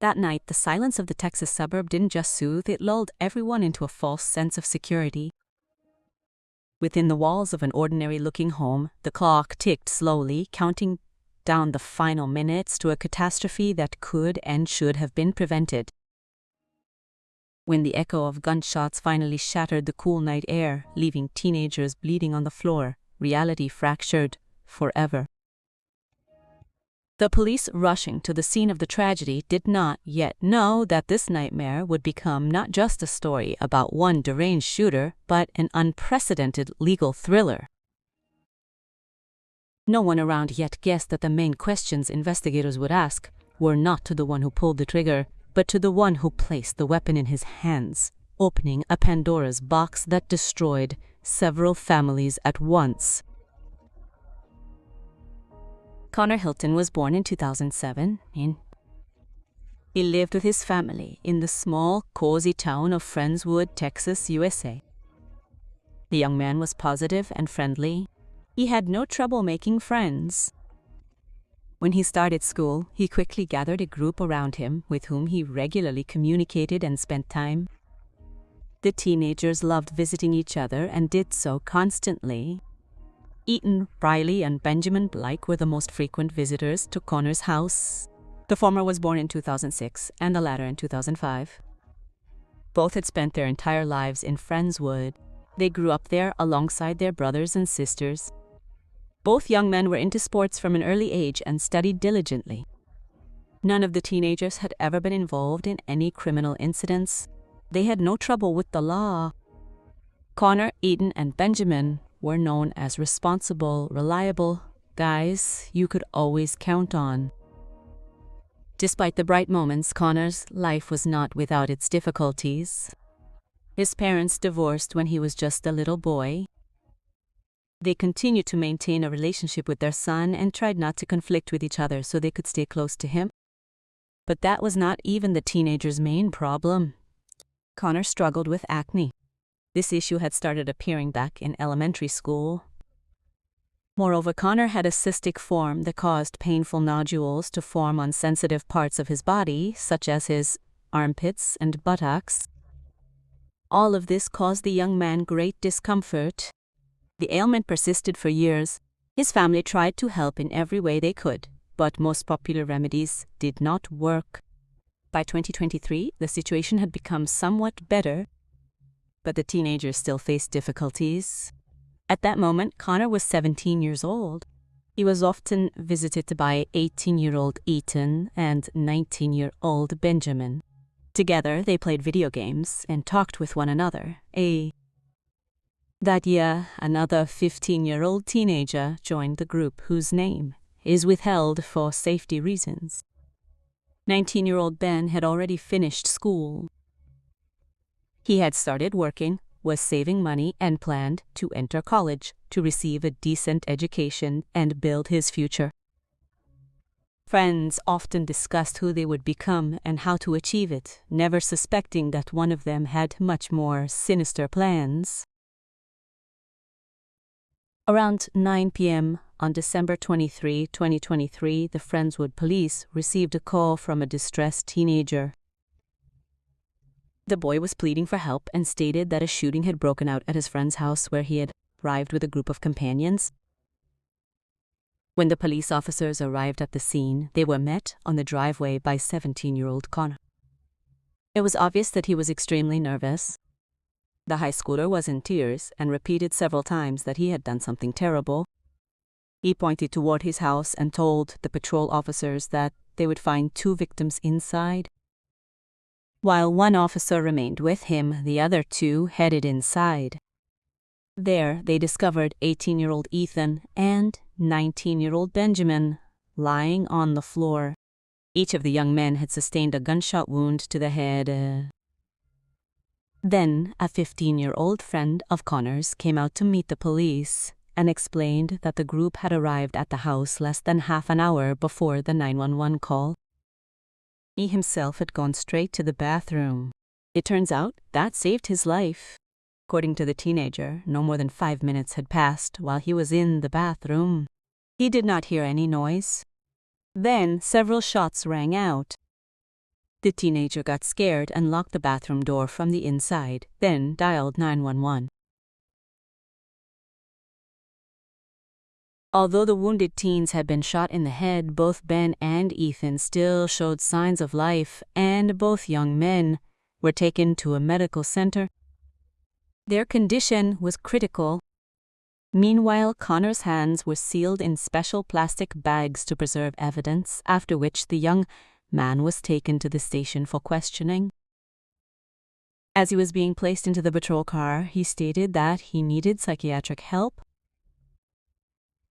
That night, the silence of the Texas suburb didn't just soothe, it lulled everyone into a false sense of security. Within the walls of an ordinary-looking home, the clock ticked slowly, counting down the final minutes to a catastrophe that could and should have been prevented. When the echo of gunshots finally shattered the cool night air, leaving teenagers bleeding on the floor, reality fractured forever. The police rushing to the scene of the tragedy did not yet know that this nightmare would become not just a story about one deranged shooter, but an unprecedented legal thriller. No one around yet guessed that the main questions investigators would ask were not to the one who pulled the trigger, but to the one who placed the weapon in his hands, opening a Pandora's box that destroyed several families at once. Connor Hilton was born in 2007. He lived with his family in the small, cozy town of Friendswood, Texas, USA. The young man was positive and friendly. He had no trouble making friends. When he started school, he quickly gathered a group around him with whom he regularly communicated and spent time. The teenagers loved visiting each other and did so constantly. Ethan, Riley, and Benjamin Blake were the most frequent visitors to Connor's house. The former was born in 2006 and the latter in 2005. Both had spent their entire lives in Friendswood. They grew up there alongside their brothers and sisters. Both young men were into sports from an early age and studied diligently. None of the teenagers had ever been involved in any criminal incidents. They had no trouble with the law. Connor, Ethan, and Benjamin were known as responsible, reliable guys you could always count on. Despite the bright moments, Connor's life was not without its difficulties. His parents divorced when he was just a little boy. They continued to maintain a relationship with their son and tried not to conflict with each other so they could stay close to him. But that was not even the teenager's main problem. Connor struggled with acne. This issue had started appearing back in elementary school. Moreover, Connor had a cystic form that caused painful nodules to form on sensitive parts of his body, such as his armpits and buttocks. All of this caused the young man great discomfort. The ailment persisted for years. His family tried to help in every way they could, but most popular remedies did not work. By 2023, the situation had become somewhat better, but the teenagers still faced difficulties. At that moment, Connor was 17 years old. He was often visited by 18-year-old Ethan and 19-year-old Benjamin. Together, they played video games and talked with one another. That year, another 15-year-old teenager joined the group whose name is withheld for safety reasons. 19-year-old Ben had already finished school. He had started working, was saving money, and planned to enter college to receive a decent education and build his future. Friends often discussed who they would become and how to achieve it, never suspecting that one of them had much more sinister plans. Around 9 p.m. on December 23, 2023, the Friendswood police received a call from a distressed teenager. The boy was pleading for help and stated that a shooting had broken out at his friend's house where he had arrived with a group of companions. When the police officers arrived at the scene, they were met on the driveway by 17-year-old Connor. It was obvious that he was extremely nervous. The high schooler was in tears and repeated several times that he had done something terrible. He pointed toward his house and told the patrol officers that they would find 2 victims inside. While one officer remained with him, the other 2 headed inside. There, they discovered 18-year-old Ethan and 19-year-old Benjamin lying on the floor. Each of the young men had sustained a gunshot wound to the head. Then, a 15-year-old friend of Connor's came out to meet the police and explained that the group had arrived at the house less than half an hour before the 911 call. He himself had gone straight to the bathroom. It turns out that saved his life. According to the teenager, no more than 5 minutes had passed while he was in the bathroom. He did not hear any noise. Then several shots rang out. The teenager got scared and locked the bathroom door from the inside, then dialed 911. Although the wounded teens had been shot in the head, both Ben and Ethan still showed signs of life, and both young men were taken to a medical center. Their condition was critical. Meanwhile, Connor's hands were sealed in special plastic bags to preserve evidence, after which the young man was taken to the station for questioning. As he was being placed into the patrol car, he stated that he needed psychiatric help.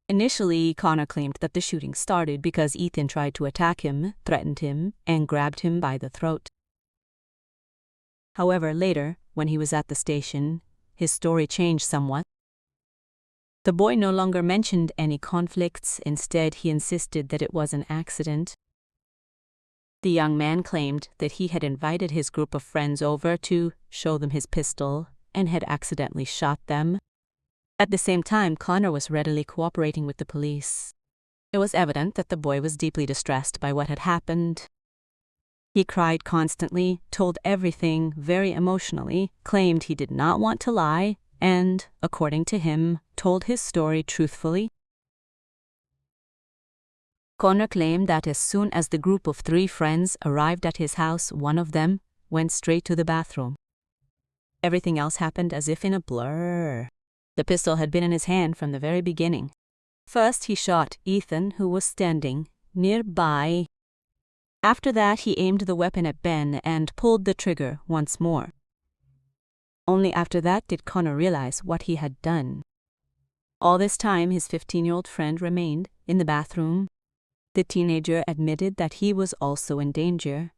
Initially, Connor claimed that the shooting started because Ethan tried to attack him, threatened him, and grabbed him by the throat. However, later, when he was at the station, his story changed somewhat. The boy no longer mentioned any conflicts. Instead, he insisted that it was an accident. The young man claimed that he had invited his group of friends over to show them his pistol and had accidentally shot them. At the same time, Connor was readily cooperating with the police. It was evident that the boy was deeply distressed by what had happened. He cried constantly, told everything very emotionally, claimed he did not want to lie, and, according to him, told his story truthfully. Connor claimed that as soon as the group of 3 friends arrived at his house, one of them went straight to the bathroom. Everything else happened as if in a blur. The pistol had been in his hand from the very beginning. First, he shot Ethan, who was standing nearby. After that, he aimed the weapon at Ben and pulled the trigger once more. Only after that did Connor realize what he had done. All this time, his 15-year-old friend remained in the bathroom. The teenager admitted that he was also in danger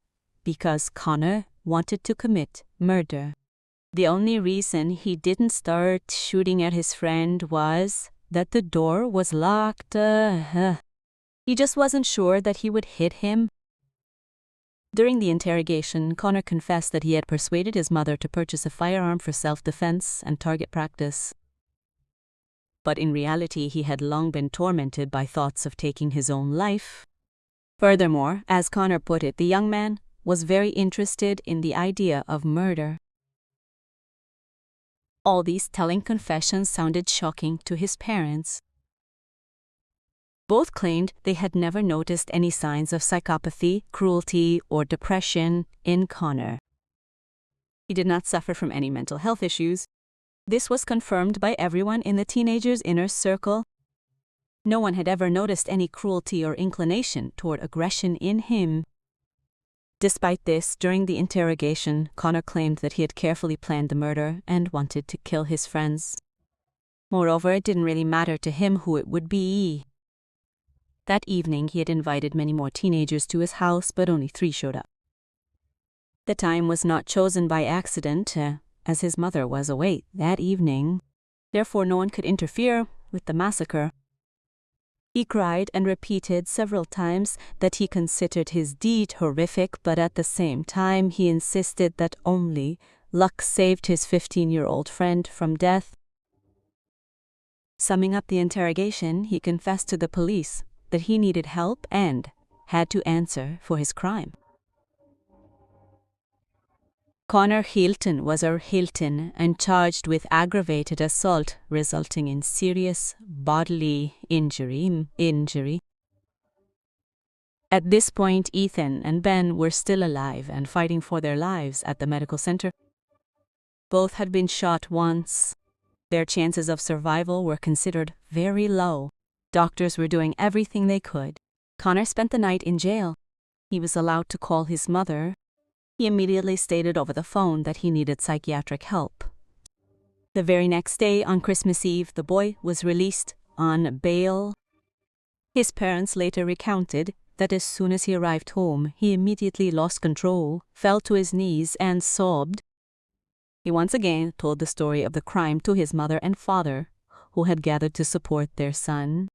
because Connor wanted to commit murder. The only reason he didn't start shooting at his friend was that the door was locked. He just wasn't sure that he would hit him. During the interrogation, Connor confessed that he had persuaded his mother to purchase a firearm for self-defense and target practice. But in reality, he had long been tormented by thoughts of taking his own life. Furthermore, as Connor put it, the young man was very interested in the idea of murder. All these telling confessions sounded shocking to his parents. Both claimed they had never noticed any signs of psychopathy, cruelty, or depression in Connor. He did not suffer from any mental health issues. This was confirmed by everyone in the teenager's inner circle. No one had ever noticed any cruelty or inclination toward aggression in him. Despite this, during the interrogation, Connor claimed that he had carefully planned the murder and wanted to kill his friends. Moreover, it didn't really matter to him who it would be. That evening, he had invited many more teenagers to his house, but only 3 showed up. The time was not chosen by accident, as his mother was away that evening. Therefore, no one could interfere with the massacre. He cried and repeated several times that he considered his deed horrific, but at the same time he insisted that only luck saved his 15-year-old friend from death. Summing up the interrogation, he confessed to the police that he needed help and had to answer for his crime. Connor Hilton was Hilton and charged with aggravated assault resulting in serious bodily injury. At this point, Ethan and Ben were still alive and fighting for their lives at the medical center. Both had been shot once. Their chances of survival were considered very low. Doctors were doing everything they could. Connor spent the night in jail. He was allowed to call his mother. He immediately stated over the phone that he needed psychiatric help. The very next day, on Christmas Eve, the boy was released on bail. His parents later recounted that as soon as he arrived home, he immediately lost control, fell to his knees, and sobbed. He once again told the story of the crime to his mother and father, who had gathered to support their son.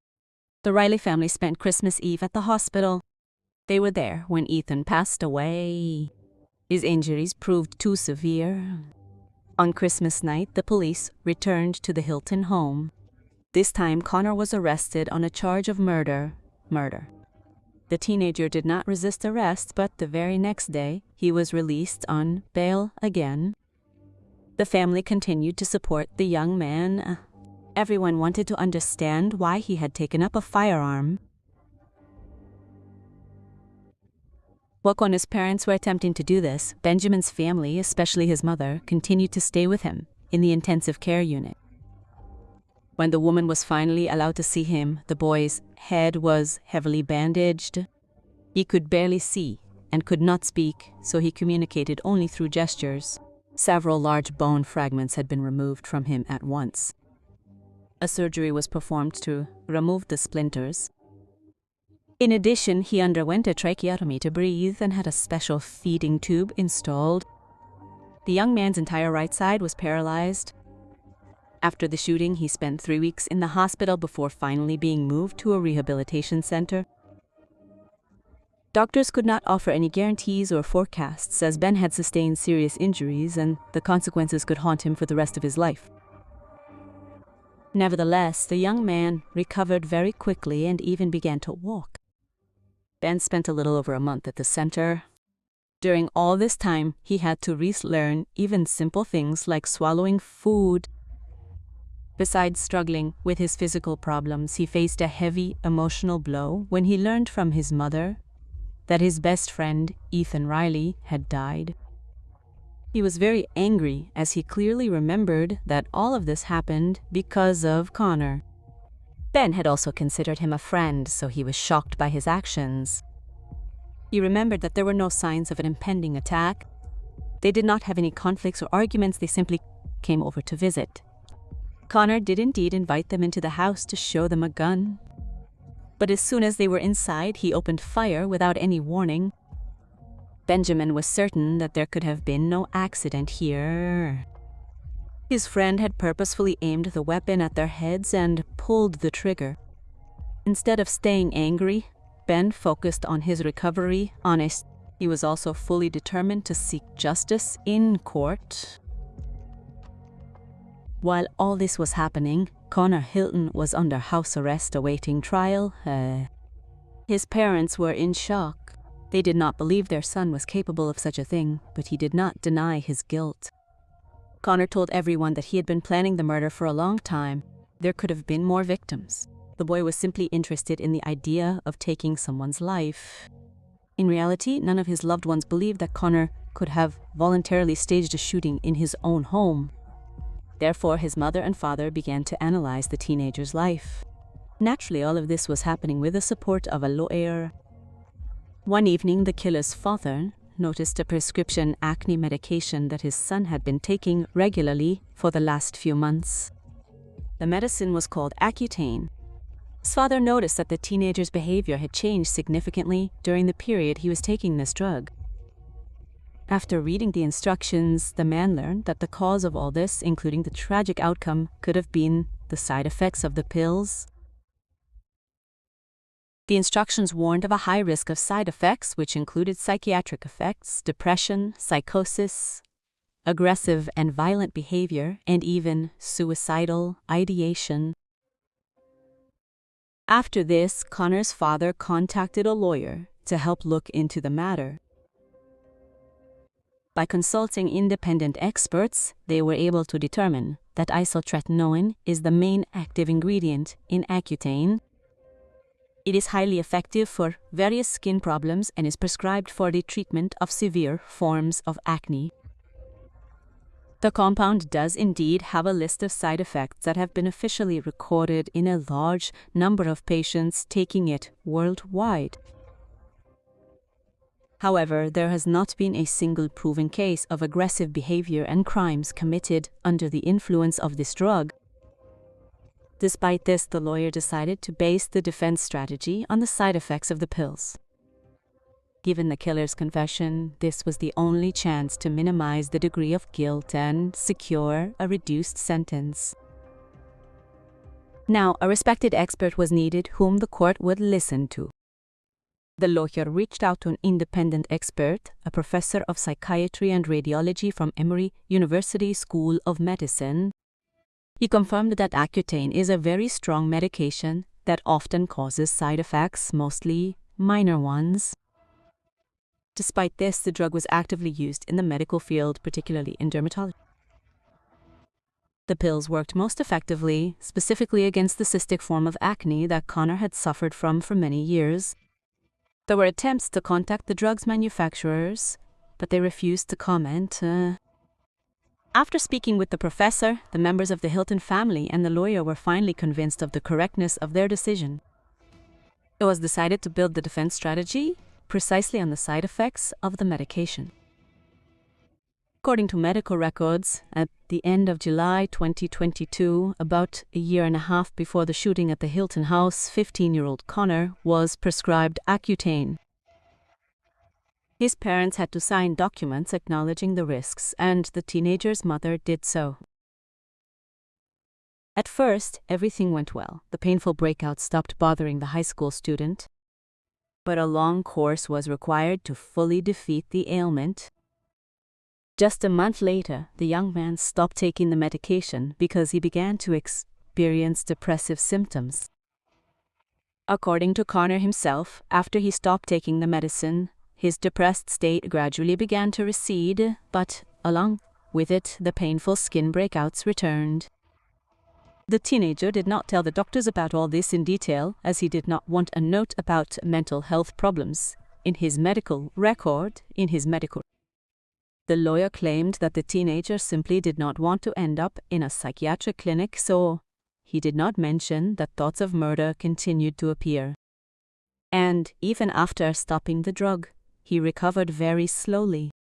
The Riley family spent Christmas Eve at the hospital. They were there when Ethan passed away. His injuries proved too severe. On Christmas night, the police returned to the Hilton home. This time, Connor was arrested on a charge of murder. The teenager did not resist arrest, but the very next day, he was released on bail again. The family continued to support the young man. Everyone wanted to understand why he had taken up a firearm. While Conor's parents were attempting to do this, Benjamin's family, especially his mother, continued to stay with him in the intensive care unit. When the woman was finally allowed to see him, the boy's head was heavily bandaged. He could barely see and could not speak, so he communicated only through gestures. Several large bone fragments had been removed from him at once. A surgery was performed to remove the splinters. In addition, he underwent a tracheotomy to breathe and had a special feeding tube installed. The young man's entire right side was paralyzed. After the shooting, he spent 3 weeks in the hospital before finally being moved to a rehabilitation center. Doctors could not offer any guarantees or forecasts, as Ben had sustained serious injuries and the consequences could haunt him for the rest of his life. Nevertheless, the young man recovered very quickly and even began to walk. Ben spent a little over a month at the center. During all this time, he had to relearn even simple things like swallowing food. Besides struggling with his physical problems, he faced a heavy emotional blow when he learned from his mother that his best friend, Ethan Riley, had died. He was very angry as he clearly remembered that all of this happened because of Conor. Ben had also considered him a friend, so he was shocked by his actions. He remembered that there were no signs of an impending attack. They did not have any conflicts or arguments, they simply came over to visit. Conor did indeed invite them into the house to show them a gun. But as soon as they were inside, he opened fire without any warning. Benjamin was certain that there could have been no accident here. His friend had purposefully aimed the weapon at their heads and pulled the trigger. Instead of staying angry, Ben focused on his recovery. Honest, he was also fully determined to seek justice in court. While all this was happening, Conor Hilton was under house arrest awaiting trial. His parents were in shock. They did not believe their son was capable of such a thing, but he did not deny his guilt. Conor told everyone that he had been planning the murder for a long time. There could have been more victims. The boy was simply interested in the idea of taking someone's life. In reality, none of his loved ones believed that Conor could have voluntarily staged a shooting in his own home. Therefore, his mother and father began to analyze the teenager's life. Naturally, all of this was happening with the support of a lawyer. One evening, the killer's father noticed a prescription acne medication that his son had been taking regularly for the last few months. The medicine was called Accutane. His father noticed that the teenager's behavior had changed significantly during the period he was taking this drug. After reading the instructions, the man learned that the cause of all this, including the tragic outcome, could have been the side effects of the pills. The instructions warned of a high risk of side effects, which included psychiatric effects, depression, psychosis, aggressive and violent behavior, and even suicidal ideation. After this, Conor's father contacted a lawyer to help look into the matter. By consulting independent experts, they were able to determine that isotretinoin is the main active ingredient in Accutane. It is highly effective for various skin problems and is prescribed for the treatment of severe forms of acne. The compound does indeed have a list of side effects that have been officially recorded in a large number of patients taking it worldwide. However, there has not been a single proven case of aggressive behavior and crimes committed under the influence of this drug. Despite this, the lawyer decided to base the defense strategy on the side effects of the pills. Given the killer's confession, this was the only chance to minimize the degree of guilt and secure a reduced sentence. Now, a respected expert was needed whom the court would listen to. The lawyer reached out to an independent expert, a professor of psychiatry and radiology from Emory University School of Medicine. He confirmed that Accutane is a very strong medication that often causes side effects, mostly minor ones. Despite this, the drug was actively used in the medical field, particularly in dermatology. The pills worked most effectively, specifically against the cystic form of acne that Connor had suffered from for many years. There were attempts to contact the drug's manufacturers, but they refused to comment. After speaking with the professor, the members of the Hilton family and the lawyer were finally convinced of the correctness of their decision. It was decided to build the defense strategy precisely on the side effects of the medication. According to medical records, at the end of July 2022, about a year and a half before the shooting at the Hilton house, 15-year-old Connor was prescribed Accutane. His parents had to sign documents acknowledging the risks, and the teenager's mother did so. At first, everything went well. The painful breakout stopped bothering the high school student. But a long course was required to fully defeat the ailment. Just a month later, the young man stopped taking the medication because he began to experience depressive symptoms. According to Connor himself, after he stopped taking the medicine, his depressed state gradually began to recede, but along with it, the painful skin breakouts returned. The teenager did not tell the doctors about all this in detail, as he did not want a note about mental health problems in his medical record. The lawyer claimed that the teenager simply did not want to end up in a psychiatric clinic, so he did not mention that thoughts of murder continued to appear. And even after stopping the drug, he recovered very slowly.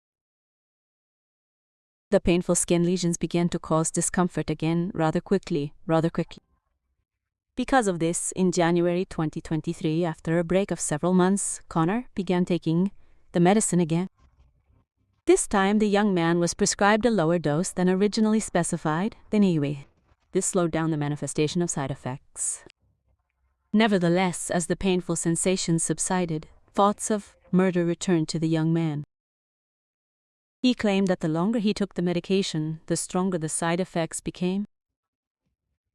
The painful skin lesions began to cause discomfort again rather quickly. Because of this, in January 2023, after a break of several months, Connor began taking the medicine again. This time, the young man was prescribed a lower dose than originally specified. Anyway, this slowed down the manifestation of side effects. Nevertheless, as the painful sensations subsided, thoughts of murder returned to the young man. He claimed that the longer he took the medication, the stronger the side effects became.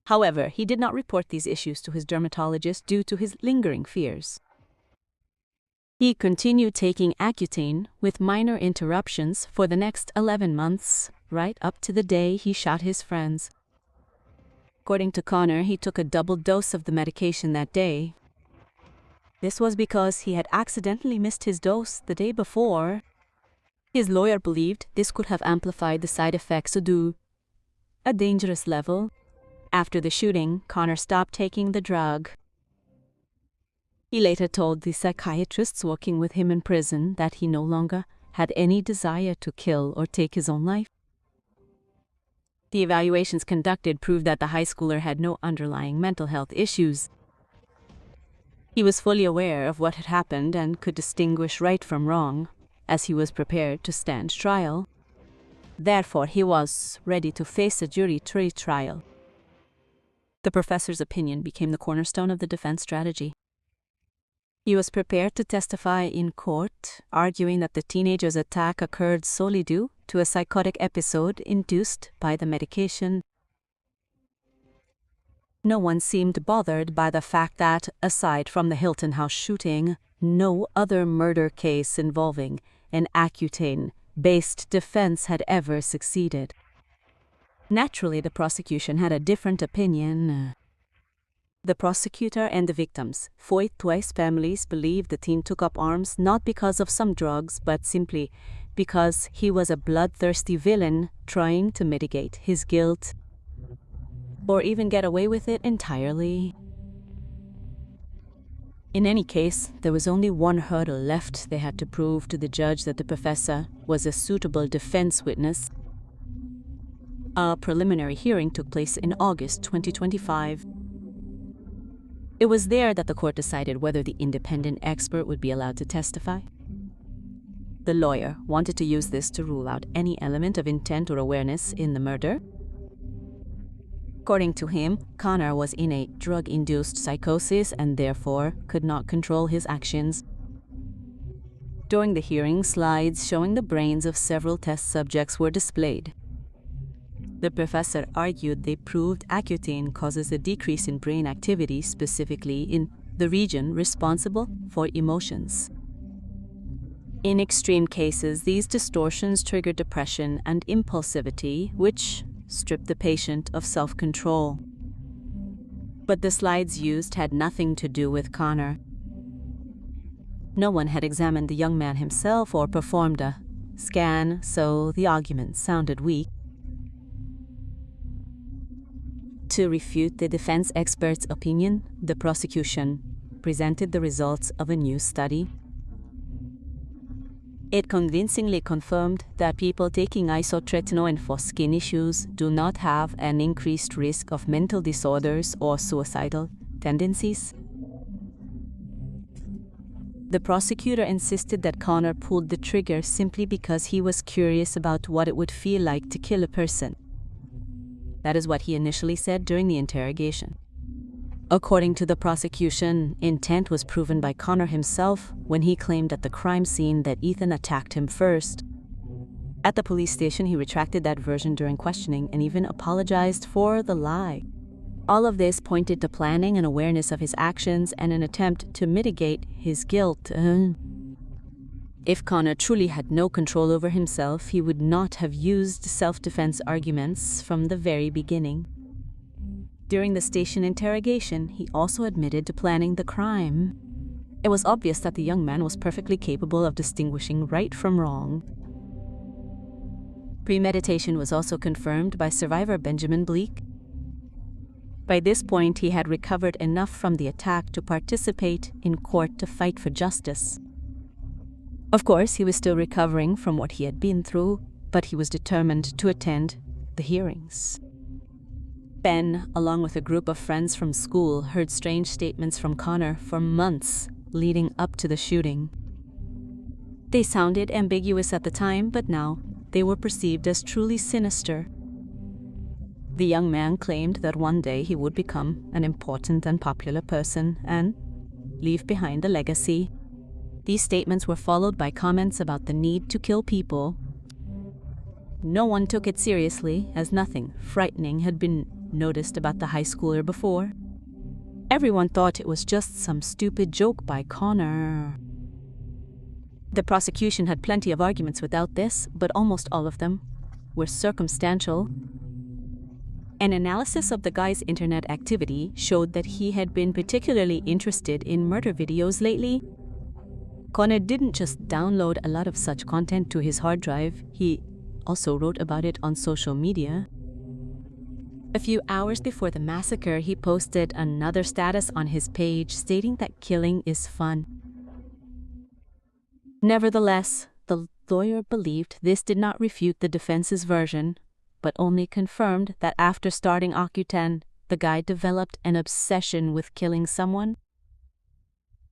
However, he did not report these issues to his dermatologist due to his lingering fears. He continued taking Accutane with minor interruptions for the next 11 months, right up to the day he shot his friends. According to Connor, he took a double dose of the medication that day. This was because he had accidentally missed his dose the day before. His lawyer believed this could have amplified the side effects to a dangerous level. After the shooting, Connor stopped taking the drug. He later told the psychiatrists working with him in prison that he no longer had any desire to kill or take his own life. The evaluations conducted proved that the high schooler had no underlying mental health issues. He was fully aware of what had happened and could distinguish right from wrong, as he was prepared to stand trial. Therefore, he was ready to face a jury trial. The professor's opinion became the cornerstone of the defense strategy. He was prepared to testify in court, arguing that the teenager's attack occurred solely due to a psychotic episode induced by the medication. No one seemed bothered by the fact that, aside from the Hilton House shooting, no other murder case involving an Accutane-based defense had ever succeeded. Naturally, the prosecution had a different opinion. The prosecutor and the victims, Foy Tui's families, believed the teen took up arms not because of some drugs, but simply because he was a bloodthirsty villain trying to mitigate his guilt, or even get away with it entirely. In any case, there was only one hurdle left. They had to prove to the judge that the professor was a suitable defense witness. A preliminary hearing took place in August 2025. It was there that the court decided whether the independent expert would be allowed to testify. The lawyer wanted to use this to rule out any element of intent or awareness in the murder. According to him, Connor was in a drug-induced psychosis and therefore could not control his actions. During the hearing, slides showing the brains of several test subjects were displayed. The professor argued they proved Accutane causes a decrease in brain activity, specifically in the region responsible for emotions. In extreme cases, these distortions trigger depression and impulsivity, which strip the patient of self-control. But the slides used had nothing to do with Connor. No one had examined the young man himself or performed a scan, so the argument sounded weak. To refute the defense expert's opinion, the prosecution presented the results of a new study. It convincingly confirmed that people taking isotretinoin for skin issues do not have an increased risk of mental disorders or suicidal tendencies. The prosecutor insisted that Connor pulled the trigger simply because he was curious about what it would feel like to kill a person. That is what he initially said during the interrogation. According to the prosecution, intent was proven by Connor himself when he claimed at the crime scene that Ethan attacked him first. At the police station, he retracted that version during questioning and even apologized for the lie. All of this pointed to planning and awareness of his actions and an attempt to mitigate his guilt. If Connor truly had no control over himself, he would not have used self-defense arguments from the very beginning. During the station interrogation, he also admitted to planning the crime. It was obvious that the young man was perfectly capable of distinguishing right from wrong. Premeditation was also confirmed by survivor Benjamin Bleek. By this point, he had recovered enough from the attack to participate in court to fight for justice. Of course, he was still recovering from what he had been through, but he was determined to attend the hearings. Ben, along with a group of friends from school, heard strange statements from Connor for months leading up to the shooting. They sounded ambiguous at the time, but now they were perceived as truly sinister. The young man claimed that one day he would become an important and popular person and leave behind a legacy. These statements were followed by comments about the need to kill people. No one took it seriously, as nothing frightening had been noticed about the high schooler before. Everyone thought it was just some stupid joke by Connor. The prosecution had plenty of arguments without this, but almost all of them were circumstantial. An analysis of the guy's internet activity showed that he had been particularly interested in murder videos lately. Connor didn't just download a lot of such content to his hard drive, he also wrote about it on social media. A few hours before the massacre, he posted another status on his page stating that killing is fun. Nevertheless, the lawyer believed this did not refute the defense's version, but only confirmed that after starting Accutane, the guy developed an obsession with killing someone.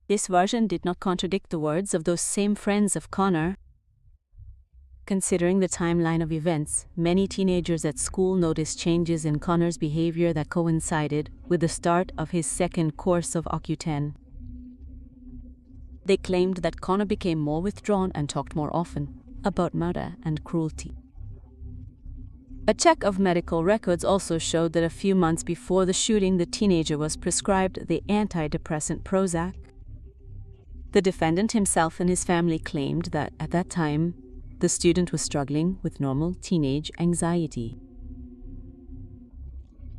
This version did not contradict the words of those same friends of Connor. Considering the timeline of events, many teenagers at school noticed changes in Connor's behavior that coincided with the start of his second course of Accutane. They claimed that Connor became more withdrawn and talked more often about murder and cruelty. A check of medical records also showed that a few months before the shooting, the teenager was prescribed the antidepressant Prozac. The defendant himself and his family claimed that at that time, the student was struggling with normal teenage anxiety.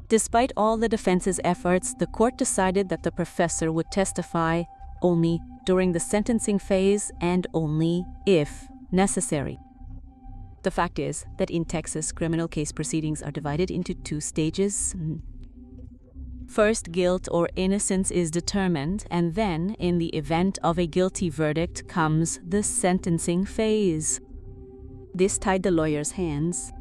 Despite all the defense's efforts, the court decided that the professor would testify only during the sentencing phase and only if necessary. The fact is that in Texas, criminal case proceedings are divided into two stages. First, guilt or innocence is determined, and then, in the event of a guilty verdict, comes the sentencing phase. This tied the lawyer's hands.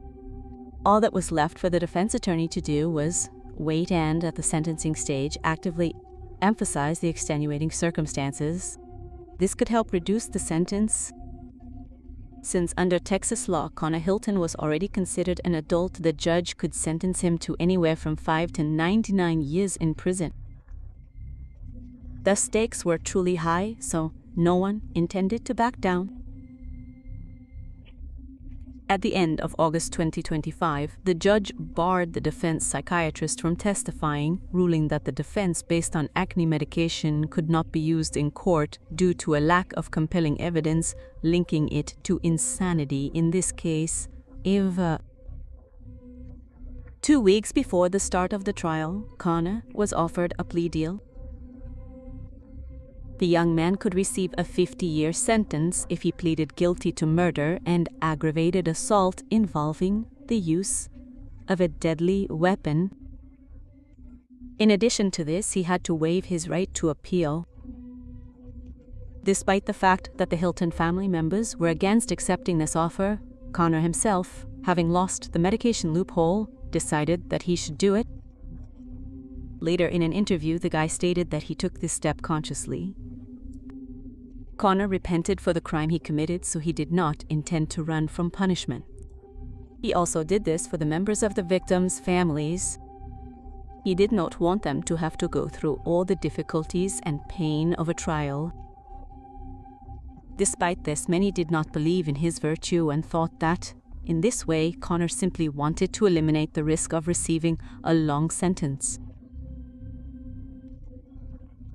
All that was left for the defense attorney to do was wait and, at the sentencing stage, actively emphasize the extenuating circumstances. This could help reduce the sentence. Since under Texas law, Connor Hilton was already considered an adult, the judge could sentence him to anywhere from 5 to 99 years in prison. The stakes were truly high, so no one intended to back down. At the end of August 2025, the judge barred the defense psychiatrist from testifying, ruling that the defense based on acne medication could not be used in court due to a lack of compelling evidence linking it to insanity in this case. 2 weeks before the start of the trial, Connor was offered a plea deal. The young man could receive a 50-year sentence if he pleaded guilty to murder and aggravated assault involving the use of a deadly weapon. In addition to this, he had to waive his right to appeal. Despite the fact that the Hilton family members were against accepting this offer, Connor himself, having lost the medication loophole, decided that he should do it. Later in an interview, the guy stated that he took this step consciously. Connor repented for the crime he committed, so he did not intend to run from punishment. He also did this for the members of the victims' families. He did not want them to have to go through all the difficulties and pain of a trial. Despite this, many did not believe in his virtue and thought that, in this way, Connor simply wanted to eliminate the risk of receiving a long sentence.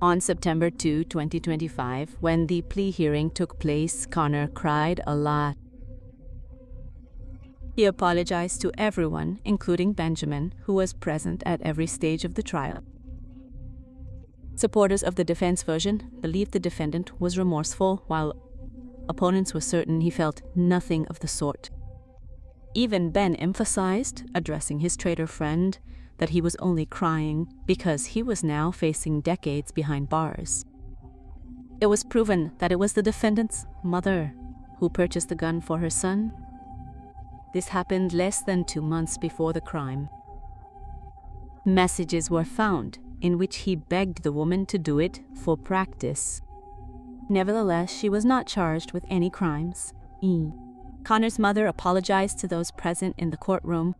On September 2, 2025, when the plea hearing took place, Connor cried a lot. He apologized to everyone, including Benjamin, who was present at every stage of the trial. Supporters of the defense version believed the defendant was remorseful, while opponents were certain he felt nothing of the sort. Even Ben emphasized, addressing his traitor friend, that he was only crying because he was now facing decades behind bars. It was proven that it was the defendant's mother who purchased the gun for her son. This happened less than 2 months before the crime. Messages were found in which he begged the woman to do it for practice. Nevertheless, she was not charged with any crimes. Connor's mother apologized to those present in the courtroom.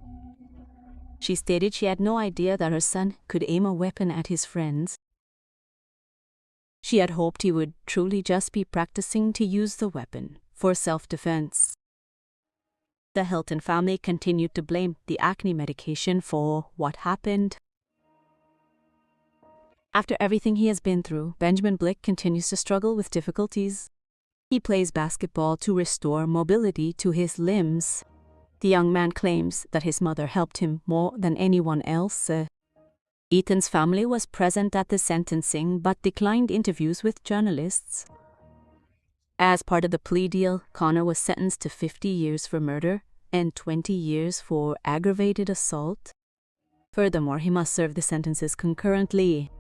She stated she had no idea that her son could aim a weapon at his friends. She had hoped he would truly just be practicing to use the weapon for self-defense. The Hilton family continued to blame the acne medication for what happened. After everything he has been through, Benjamin Blick continues to struggle with difficulties. He plays basketball to restore mobility to his limbs. The young man claims that his mother helped him more than anyone else. Ethan's family was present at the sentencing but declined interviews with journalists. As part of the plea deal, Connor was sentenced to 50 years for murder and 20 years for aggravated assault. Furthermore, he must serve the sentences concurrently.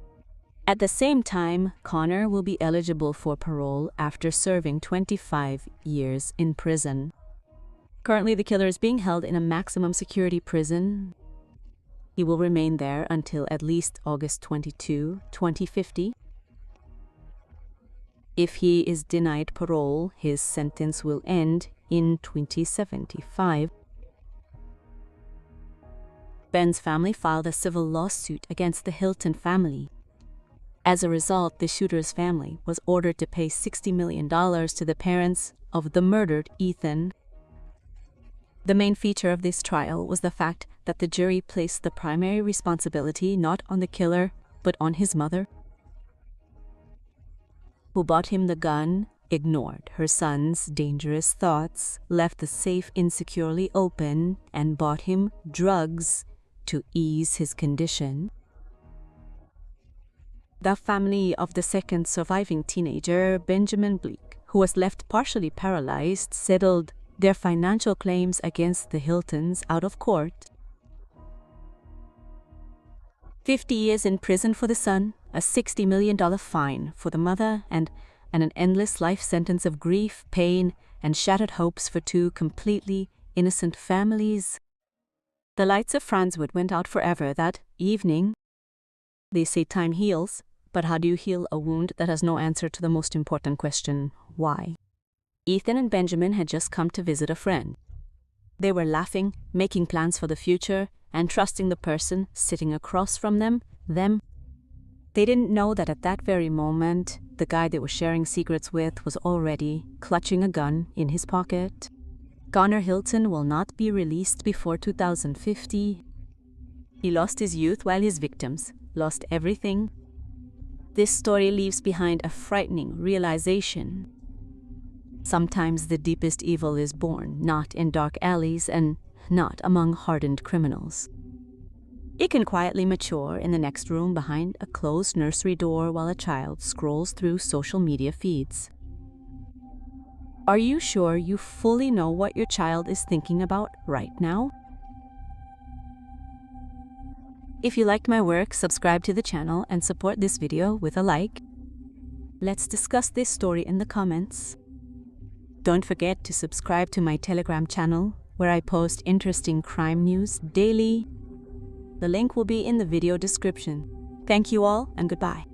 At the same time, Connor will be eligible for parole after serving 25 years in prison. Currently, the killer is being held in a maximum security prison. He will remain there until at least August 22, 2050. If he is denied parole, his sentence will end in 2075. Ben's family filed a civil lawsuit against the Hilton family. As a result, the shooter's family was ordered to pay $60 million to the parents of the murdered Ethan. The main feature of this trial was the fact that the jury placed the primary responsibility not on the killer, but on his mother, who bought him the gun, ignored her son's dangerous thoughts, left the safe insecurely open, and bought him drugs to ease his condition. The family of the second surviving teenager, Benjamin Blick, who was left partially paralyzed, settled their financial claims against the Hiltons out of court. 50 years in prison for the son, a $60 million fine for the mother, and an endless life sentence of grief, pain, and shattered hopes for two completely innocent families. The lights of Franzwood went out forever that evening. They say time heals, but how do you heal a wound that has no answer to the most important question, why? Ethan and Benjamin had just come to visit a friend. They were laughing, making plans for the future, and trusting the person sitting across from them. They didn't know that at that very moment, the guy they were sharing secrets with was already clutching a gun in his pocket. Connor Hilton will not be released before 2050. He lost his youth while his victims lost everything. This story leaves behind a frightening realization. Sometimes the deepest evil is born not in dark alleys and not among hardened criminals. It can quietly mature in the next room behind a closed nursery door while a child scrolls through social media feeds. Are you sure you fully know what your child is thinking about right now? If you liked my work, subscribe to the channel and support this video with a like. Let's discuss this story in the comments. Don't forget to subscribe to my Telegram channel, where I post interesting crime news daily. The link will be in the video description. Thank you all, and goodbye.